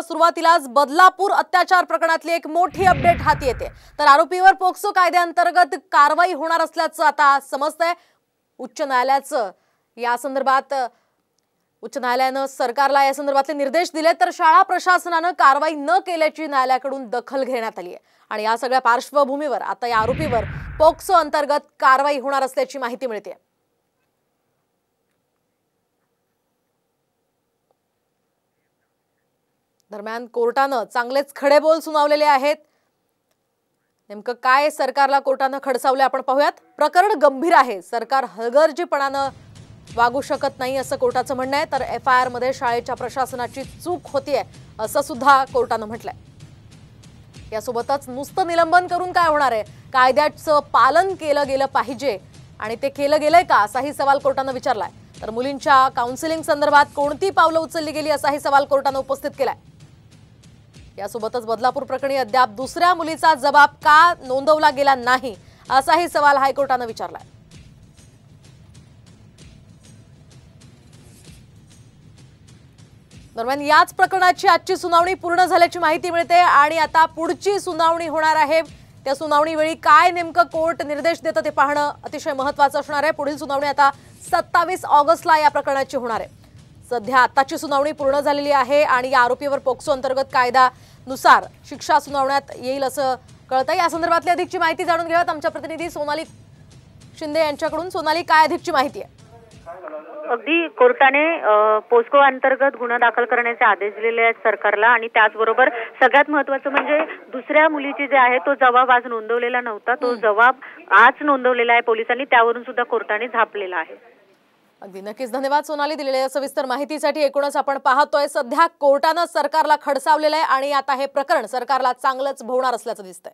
सुरुवातीलाच बदलापूर अत्याचार प्रकरणातली एक मोठी अपडेट हाती येते। तर आरोपीवर पोक्सो कायद्याअंतर्गत कारवाई होणार असल्याचं आता समजतंय। उच्च न्यायालयानं सरकारला या संदर्भातले निर्देश दिले, तर शाळा प्रशासनानं कारवाई न केल्याची न्यायालयाकडून दखल घेण्यात आली आहे। आणि या सगळ्या पार्श्वभूमीवर आता या आरोपीवर पोक्सो अंतर्गत कारवाई होणार असल्याची माहिती मिळते। दरम्यान कोर्टानं चांगलेच खडेबोल सुनावलेले आहेत। नेमकं काय सरकारला कोर्टानं खडसावले आपण पाहूयात। प्रकरण गंभीर आहे, सरकार हलगर्जीपणानं वागू शकत नाही असं कोर्टाचं म्हणणं आहे। तर एफआयआर मध्ये शाळेच्या प्रशासनाची चूक होतीये असं सुद्धा कोर्टानं म्हटलंय। यासोबतच नुसतं निलंबन करून काय होणार आहे, कायद्याचं पालन केलं गेलं पाहिजे आणि ते केलं गेलंय का असाही सवाल कोर्टानं विचारलाय। तर मुलींच्या काउन्सिलिंग संदर्भात कोणती पावलं उचलली गेली असाही सवाल कोर्टानं उपस्थित केलाय। यासोबतच बदलापूर प्रकरणी अद्याप दुसऱ्या मुलीचा जबाब का नोंदवला गेला नाही असाही सवाल हायकोर्टानं विचारलाय। दरम्यान याच प्रकरणाची आजची सुनावणी पूर्ण झाल्याची माहिती मिळते आणि आता पुढची सुनावणी होणार आहे। त्या सुनावणी वेळी काय नेमकं कोर्ट निर्देश देतं ते पाहणं अतिशय महत्त्वाचं असणार आहे। पुढील सुनावणी आता 27 ऑगस्टला या प्रकरणाची होणार आहे। सध्या आताची सुनावणी पूर्ण झालेली आहे आणि या आरोपीवर पोक्सो अंतर्गत कायद्यानुसार शिक्षा सुनावण्यात येईल असं कळतंय। या संदर्भातली अधिकची माहिती जाणून घेऊयात आमच्या प्रतिनिधी सोनाली शिंदे यांच्याकडून। सोनाली, काय अधिकची माहिती आहे? अगदी कोर्टाने पोस्को अंतर्गत गुन्हा दाखल करण्याचे आदेश दिलेले आहेत सरकारला आणि त्याचबरोबर सगळ्यात महत्त्वाचं म्हणजे दुसऱ्या मुलीची जे आहे तो जबाब आज नोंदवलेला नव्हता, तो जबाब आज नोंदवलेला आहे पोलिसांनी, त्यावरून सुद्धा कोर्टाने झापलेला आहे। अगदी नक्कीच धन्यवाद सोनाली दिलेल्या सविस्तर माहितीसाठी। एकूणच आपण पाहतोय सध्या कोर्टानं सरकारला खडसावलेलं आहे आणि आता हे प्रकरण सरकारला चांगलंच भोवणार असल्याचं दिसतंय।